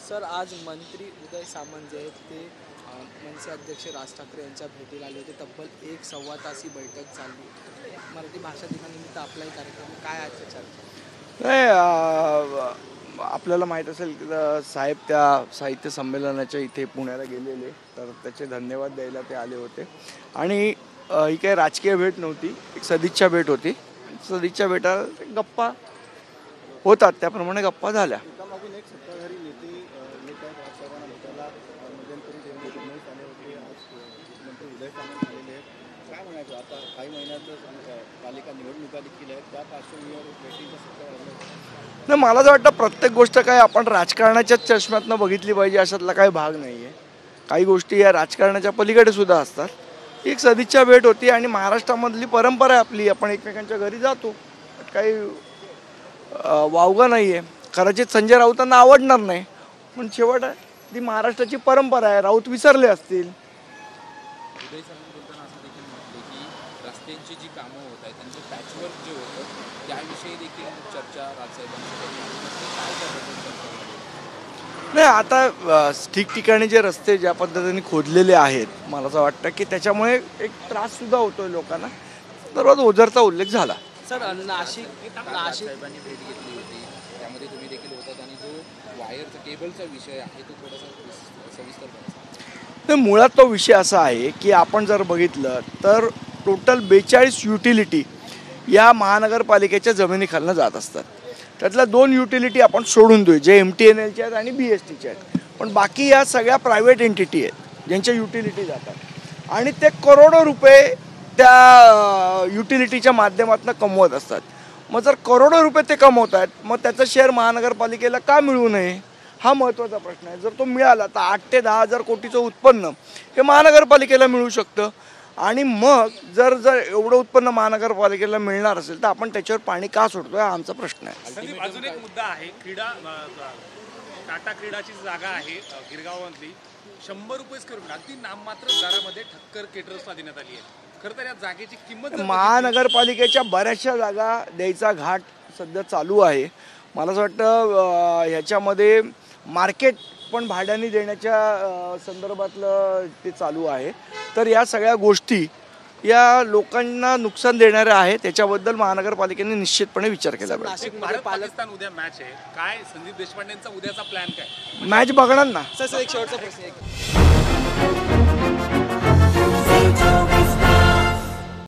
Sir आज मंत्री उदय सामंत जे आहेत ते मनसे अध्यक्ष राज ठाकरे यांच्या भेटीला आले होते। तब्बल 1-1.25 तास ही बैठक झाली। मराठी भाषा दिनानिमित्त आपलाही कार्यक्रम काय आजच्या चर्चा? नाही, आपल्याला माहीत असेल की साहेब त्या साहित्य संमेलनाच्या इथे पुण्याला गेलेले, तर त्याचे धन्यवाद द्यायला ते आले होते। आणि ही काही राजकीय भेट नव्हती, एक सदिच्छा भेट होती। सदिच्छा भेटा गप्पा होतात, त्याप्रमाणे गप्पा झाल्या। नाही, मला तर वाटतं प्रत्येक गोष्ट काय आपण राजकारणाच्याच चष्म्यातनं बघितली पाहिजे अशातला काही भाग नाही आहे। काही गोष्टी या राजकारणाच्या पलीकडे सुद्धा असतात। एक सदिच्छा भेट होती आणि महाराष्ट्रामधली परंपरा आहे आपली, आपण एकमेकांच्या घरी जातो, काही वावगं नाही आहे। कदाचित संजय राऊतांना आवडणार नाही, पण शेवट ती महाराष्ट्राची परंपरा आहे, राऊत विसरले असतील। उदय सामंत बोलताना असं देखील म्हटले की रस्त्यांची जी कामं होत आहेत त्यांचं पॅचवर्क जे होतं त्याविषयी देखील चर्चा राजसाहेबांची नाही। आता ठिकठिकाणी जे रस्ते ज्या पद्धतीने खोदलेले आहेत, मला असं वाटतं की त्याच्यामुळे एक त्रास सुद्धा होतोय लोकांना। सर्वात ओझरचा उल्लेख झाला। सर नाशिक साहेबांनी भेट घेतली होती, त्यामध्ये तुम्ही देखील होतात आणि जो वायरचा केबलचा विषय आहे तो थोडासा सविस्तर करा। नाही, मुळात तो विषय असा आहे की आपण जर बघितलं तर टोटल 42 युटिलिटी या महानगरपालिकेच्या जमिनीखालनं जात असतात। त्यातल्या 2 युटिलिटी आपण सोडून देऊ, जे MTNLच्या आहेत आणि BSTच्या आहेत, पण बाकी या सगळ्या प्रायव्हेट एंटिटी आहेत ज्यांच्या युटिलिटी जातात आणि ते करोडो रुपये त्या युटिलिटीच्या माध्यमातून कमवत असतात। मग जर करोडो रुपये ते कमवत आहेत, मग त्याचं शेअर महानगरपालिकेला का मिळू नये हा महत्त्वाचा प्रश्न आहे। जर तो मिळाला तर 8 ते 10 हजार कोटीचं उत्पन्न हे महानगरपालिकेला मिळू शकतं। आणि मग जर एवढं उत्पन्न महानगरपालिकेला मिळणार असेल तर आपण त्याच्यावर पाणी का सोडतोय हा आमचा प्रश्न आहे। अजून एक मुद्दा आहे, टाटा क्रीडाची जागा आहे गिरगावमधली, 100 रुपये स्क्वेअर फूट अगदी नाममात्र दरामध्ये ठक्कर केटरर्सला देण्यात आली आहे। खरं तर या जागेची किंमत महानगरपालिकेच्या बऱ्याचशा जागा द्यायचा घाट सध्या चालू आहे। मला असं वाटतं ह्याच्यामध्ये मार्केट पण भाड्याने देण्याच्या संदर्भातलं ते चालू आहे। तर या सगळ्या गोष्टी या लोकांना नुकसान देणाऱ्या आहेत, त्याच्याबद्दल महानगरपालिकेने निश्चितपणे विचार केला पाहिजे। भारत पाकिस्तान उद्या मॅच आहे, काय संदीप देशपांडेंचा उद्याचा प्लॅन काय? मॅच बघणार ना। सर एक शेवटचा प्रश्न आहे।